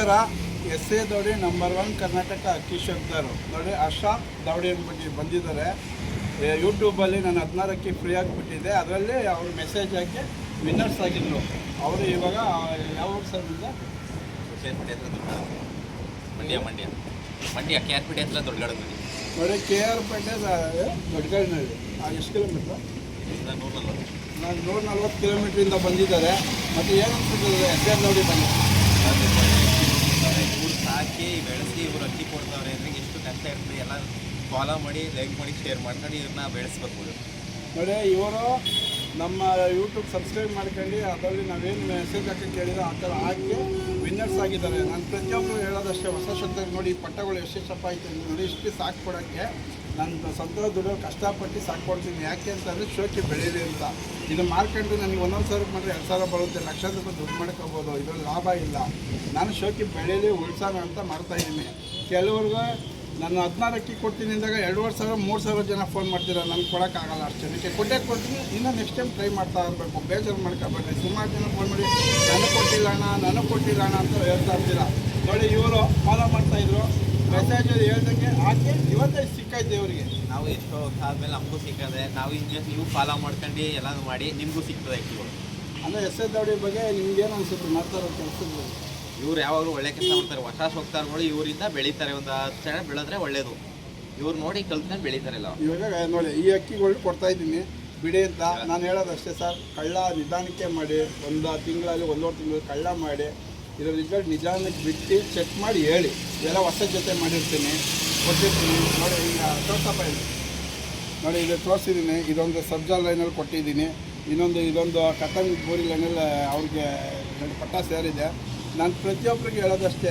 ನಮಸ್ಕಾರ. S A ದೌಡಿ number 1 Karnataka ಅಕ್ಕಿ ಶಬ್ದರು ನೋಡಿ. ಅಶ್ರಾಫ್ ದೌಡಿ ಅಂದ್ಬಿಟ್ಟು ಬಂದಿದ್ದಾರೆ. ಯೂಟ್ಯೂಬಲ್ಲಿ ನಾನು 16 ಅಕ್ಕಿ ಫ್ರೀ ಆಗಿಬಿಟ್ಟಿದ್ದೆ. ಅದರಲ್ಲಿ ಅವರು ಮೆಸೇಜ್ ಹಾಕಿ ವಿನ್ನರ್ಸ್ ಆಗಿದ್ದರು. ಅವರು ಇವಾಗ ಯಾವ ಸರಿಂದ ಮಂಡ್ಯ KR ಪೇಟೆ ಹತ್ರ ದೊಡ್ಡಗಡದಲ್ಲಿ ನೋಡಿ. KR ಪೇಟೆ ದೊಡ್ಡಗಡಿನಲ್ಲಿ ಎಷ್ಟು ಕಿಲೋಮೀಟ್ರು? ನಾನು 140 ಕಿಲೋಮೀಟ್ರಿಂದ ಬಂದಿದ್ದಾರೆ. ಮತ್ತು ಏನು ಅನ್ಸುತ್ತದೆ ಎಸ್ ಎ ದೌಡಿ ಬಂದು ಇವ್ರು ಸಾಕಿ ಬೆಳೆಸಿ ಇವ್ರು ಅಕ್ಕಿ ಕೊಡ್ತಾವ್ರೆ ಅಂದರೆ ಎಷ್ಟು ಕಷ್ಟ ಇರ್ತದೆ. ಎಲ್ಲ ಫಾಲೋ ಮಾಡಿ, ಲೈಕ್ ಮಾಡಿ, ಶೇರ್ ಮಾಡ್ಕೊಂಡು ಇವ್ರನ್ನ ಬೆಳೆಸ್ಬೇಕು. ನೋಡಿ, ಇವರು ನಮ್ಮ ಯೂಟ್ಯೂಬ್ ಸಬ್ಸ್ಕ್ರೈಬ್ ಮಾಡ್ಕೊಂಡು ಅದರಲ್ಲಿ ನಾವೇನು ಮೆಸೇಜ್ ಹಾಕಿ ಕೇಳಿದ್ರೆ ಆ ಥರ ಹಾಕಿ ವಿನ್ನರ್ಸ್ ಆಗಿದ್ದಾರೆ. ನಾನು ಪ್ರತಿಯೊಬ್ಬರು ಹೇಳೋದಷ್ಟೇ, ಹೊಸ ಶಬ್ದ ನೋಡಿ ಪಟ್ಟಗಳು ಎಷ್ಟೆಷ್ಟಪ್ಪ ಐತೆ ನೋಡಿ. ಇಷ್ಟು ಸಾಕು ಕೊಡೋಕ್ಕೆ ನಾನು ಸ್ವಂತ ದುಡ್ಡು ಕಷ್ಟಪಟ್ಟು ಸಾಕ್ಕೊಡ್ತೀನಿ. ಯಾಕೆ ಅಂತಂದರೆ ಶೋಕಿ ಬೆಳೀಲಿ ಅಂತ. ಇದು ಮಾರ್ಕೆಂಡು ನನಗೆ 1,000 ಸಾವಿರಕ್ಕೆ ಮಾಡಿದ್ರೆ 2,000 ಬರುತ್ತೆ. ಲಕ್ಷ ರೂಪಾಯಿ ದುಡ್ಡು ಮಾಡ್ಕೋಬೋದು. ಇದರಲ್ಲಿ ಲಾಭ ಇಲ್ಲ. ನಾನು ಶೋಕಿ ಬೆಳೀಲಿ ಉಳ್ಸೋಣ ಅಂತ ಮಾಡ್ತಾಯಿದ್ದೀನಿ. ಕೆಲವ್ರಿಗೆ ನಾನು 16 ಅಕ್ಕಿ ಕೊಡ್ತೀನಿ ಅಂದಾಗ 2,500 3,000 ಜನ ಫೋನ್ ಮಾಡ್ತೀರ. ನನಗೆ ಕೊಡೋಕ್ಕಾಗಲ್ಲ. ಅಷ್ಟು ಜನಕ್ಕೆ ಕೊಡ್ತೀನಿ. ಇನ್ನೂ ನೆಕ್ಸ್ಟ್ ಟೈಮ್ ಟ್ರೈ ಮಾಡ್ತಾ ಇರಬೇಕು. ಬೇಜಾರು ಮಾಡ್ಕೊಬೇಡ್ರಿ. ಸುಮಾರು ಜನ ಫೋನ್ ಮಾಡಿ ನನಗೆ ಕೊಟ್ಟಿಲ್ಲ ಅಣ್ಣ ಅಂತ ಹೇಳ್ತಾ ಇರ್ತೀರ. ನೋಡಿ, ಇವರು ಫಾಲೋ ಮಾಡ್ತಾಯಿದ್ರು. ಮೆಸೇಜ್ ಹೇಳ್ದಂಗೆ ಹಾಕಿ ಇವತ್ತೇ ಸಿಕ್ಕೈತೆ ಇವರಿಗೆ. ನಾವು ಎಷ್ಟು ಆದಮೇಲೆ ನಮಗೂ ಸಿಕ್ಕದೆ. ನಾವು ನೀವು ಫಾಲೋ ಮಾಡ್ಕೊಂಡು ಎಲ್ಲ ಮಾಡಿ ನಿಮಗೂ ಸಿಗ್ತದೆ ಅಕ್ಕಿಗಳು. ಅಂದರೆ ಎಸ್ ಎ ದೌಡಿ ಬಗ್ಗೆ ನಿಮ್ಗೇನು ಅನಿಸುತ್ತೆ ಮಾಡ್ತಾರೋ ಕೆಲಸದ? ಇವ್ರು ಯಾವಾಗಲೂ ಒಳ್ಳೆ ಕೆಲಸ ಮಾಡ್ತಾರೆ. ಹೊಸ ಹೋಗ್ತಾರೆ ನೋಡಿ, ಇವರಿಂದ ಬೆಳೀತಾರೆ. ಒಂದು 10 ಜನ ಬೆಳೆದ್ರೆ ಒಳ್ಳೇದು. ಇವ್ರು ನೋಡಿ ಕಲ್ತ್ಕೊಂಡು ಬೆಳೀತಾರಲ್ಲ. ಇವಾಗ ನೋಡಿ, ಈ ಅಕ್ಕಿಗಳು ಕೊಡ್ತಾಯಿದ್ದೀನಿ ಬಿಡಿ ಅಂತ ನಾನು ಹೇಳೋದಷ್ಟೇ ಸರ್. ಕಳ್ಳ ನಿಧಾನಕ್ಕೆ ಮಾಡಿ, ಒಂದು ತಿಂಗಳಲ್ಲಿ 1.5 ತಿಂಗಳು ಕಳ್ಳ ಮಾಡಿ ಇದರ ರಿಸಲ್ಟ್ ನಿಧಾನಕ್ಕೆ ಬಿಟ್ಟು ಚೆಕ್ ಮಾಡಿ ಹೇಳಿ. ಎಲ್ಲ ಹೊಸ ಜೊತೆ ಮಾಡಿರ್ತೀನಿ, ಕೊಟ್ಟಿರ್ತೀನಿ. ನೋಡಿ, ಈಗ ತೋರ್ಸಪ್ಪ ಇದೆ ನೋಡಿ, ಇದು ತೋರಿಸಿದ್ದೀನಿ. ಇದೊಂದು ಸಬ್ಜಾ ಲೈನಲ್ಲಿ ಕೊಟ್ಟಿದ್ದೀನಿ. ಇದೊಂದು ಕಟನ್ ಬೋರಿ ಲೈನಲ್ಲಿ ಅವ್ರಿಗೆ 2 ಪಟ್ಟ ಸೇರಿದೆ. ನಾನು ಪ್ರತಿಯೊಬ್ಬರಿಗೆ ಹೇಳೋದಷ್ಟೇ,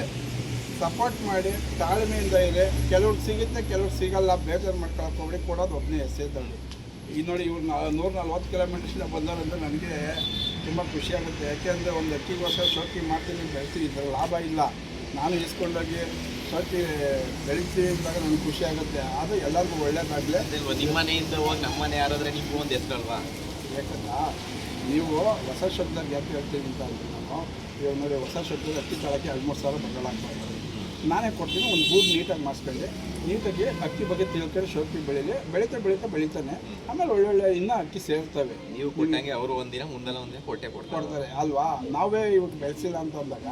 ಸಪೋರ್ಟ್ ಮಾಡಿ, ತಾಳ್ಮೆಯಿಂದ ಇದೆ. ಕೆಲವ್ರಿಗೆ ಸಿಗುತ್ತೆ, ಕೆಲವ್ರಿಗೆ ಸಿಗಲ್ಲ. ಬೇಜಾರು ಮಾಡ್ಕೊಳಕ್ಕೆ ಹೋಗಿ ಕೊಡೋದು ಒಬ್ಬನೇ ಎಸ್ ಎ ದೌಡಿ. ಈ ನೋಡಿ, ಇವ್ರು 140 ಕಿಲೋಮೀಟರ್ಸಿಂದ ಬಂದವರಂದ್ರೆ ನನಗೆ ತುಂಬ ಖುಷಿಯಾಗುತ್ತೆ. ಯಾಕೆಂದರೆ ಒಂದು ಅಕ್ಕಿಗೋಸ್ಕರ ಶೋಕಿ ಮಾಡ್ತೀನಿ, ಬೆಳೆಸ್ತೀನಿ. ಇದರಲ್ಲಿ ಲಾಭ ಇಲ್ಲ. ನಾನು ಇಸ್ಕೊಂಡೋಗಿ ಶೋಕಿ ಬೆಳೆಸ್ತೀನಿ ಅಂದಾಗ ನನಗೆ ಖುಷಿ ಆಗುತ್ತೆ. ಅದು ಎಲ್ಲರಿಗೂ ಒಳ್ಳೇದಾಗಲಿ. ನಿಮ್ಮ ಮನೆಯಿಂದ ಹೋಗಿ ನಮ್ಮ ಮನೆ ಯಾರಾದರೆ ನಿಮಗೂ ಒಂದು ಹೆಸರಲ್ವಾ? ಯಾಕಂದ್ರೆ ನೀವು ಹೊಸ ಶಬ್ದಕ್ಕೆ ಯಾಕೆ ಹೇಳ್ತೀನಿ ಅಂತ ಅಂದ್ರೆ, ನಾನು ಇವಾಗ ನೋಡಿ ಹೊಸ ಶಬ್ದದ ಅಕ್ಕಿ ತಳಕ್ಕೆ 2-3 ಸಾವಿರ ಬದಲಾಗ್ತಾರೆ. ನಾನೇ ಕೊಡ್ತೀನಿ. ಒಂದು ಗೂಡು ನೀಟಾಗಿ ಮಾಡಿಸ್ಕೊಂಡು ನೀಟಾಗಿ ಅಕ್ಕಿ ಬಗ್ಗೆ ತಿಳ್ಕೊಂಡು ಶೋಕಿ ಬೆಳೀತಾನೆ. ಆಮೇಲೆ ಒಳ್ಳೊಳ್ಳೆ ಇನ್ನೂ ಅಕ್ಕಿ ಸೇರ್ತವೆ. ನೀವು ಕೊಟ್ಟಂಗೆ ಅವರು ಒಂದಿನ ಮುಂದೆಲ್ಲ ಒಂದಿನ ಕೊಡ್ತಾರೆ ಅಲ್ವಾ? ನಾವೇ ಇವಾಗ ಬೆಳೆಸಿಲ್ಲ ಅಂತ ಅಂದಾಗ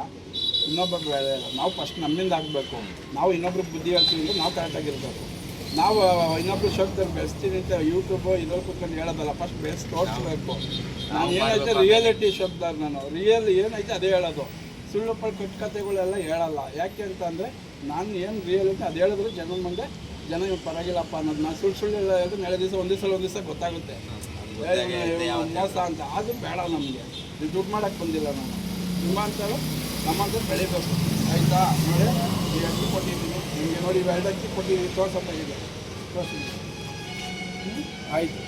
ಇನ್ನೊಬ್ಬರು ಬೆಳೆಯಲ್ಲ. ನಾವು ಫಸ್ಟ್ ನಮ್ಮಿಂದ ಆಗಬೇಕು. ನಾವು ಇನ್ನೊಬ್ರಿಗೆ ಬುದ್ಧಿ ಹೇಳ್ತೀವಿ ಅಂದರೆ ನಾವು ಕರೆಕ್ಟಾಗಿರ್ಬೇಕು. ನಾವು ಇನ್ನೊಬ್ರು ಶೋಕದಲ್ಲಿ ಬೆಳೆಸ್ತೀನಿ ಅಂತ ಯೂಟ್ಯೂಬ್ ಇದ್ರಲ್ಲಿ ಕೂತ್ಕೊಂಡು ಹೇಳೋದಲ್ಲ. ಫಸ್ಟ್ ಬೆಳೆಸಿ ತೋರಿಸ್ಬೇಕು. ನಾನು ಏನೈತೆ ರಿಯಾಲಿಟಿ ಶಬ್ದ, ನಾನು ರಿಯಲ್ ಏನೈತೆ ಅದೇ ಹೇಳೋದು. ಸುಳ್ಳು ಕಥೆಗಳೆಲ್ಲ ಹೇಳಲ್ಲ. ಯಾಕೆ ಅಂತ ಅಂದರೆ ನಾನು ಏನು ರಿಯಲ್ ಅಂತ ಅದು ಹೇಳಿದ್ರೆ ಜನದ ಮುಂದೆ ಜನ ಪರವಾಗಿಲ್ಲಪ್ಪ ಅನ್ನೋದು. ನಾನು ಸುಳ್ಳು ಹೇಳೋದು ನಾಳೆ ದಿವಸ ಒಂದು ದಿವಸ ಗೊತ್ತಾಗುತ್ತೆ ಮೋಸ ಅಂತ. ಅದು ಬೇಡ ನಮಗೆ. ಇದು ದುಡ್ಡು ಮಾಡೋಕ್ಕೆ ಬಂದಿಲ್ಲ ನಾನು. ನಮ್ಮಂತ ಬೆಳಿಬೇಕು. ಆಯಿತಾ? ನೋಡಿ, ಈ ಅಕ್ಕಿ ಕೊಟ್ಟಿದ್ದೀನಿ ನಿಮಗೆ. ನೋಡಿ, 2 ಅಕ್ಕಿ ಕೊಟ್ಟಿದ್ದೀನಿ. ತೋರ್ಸಪ್ಪಾಗಿದೆ. ತೋರಿಸಿದ್ದೀನಿ. ಆಯಿತು.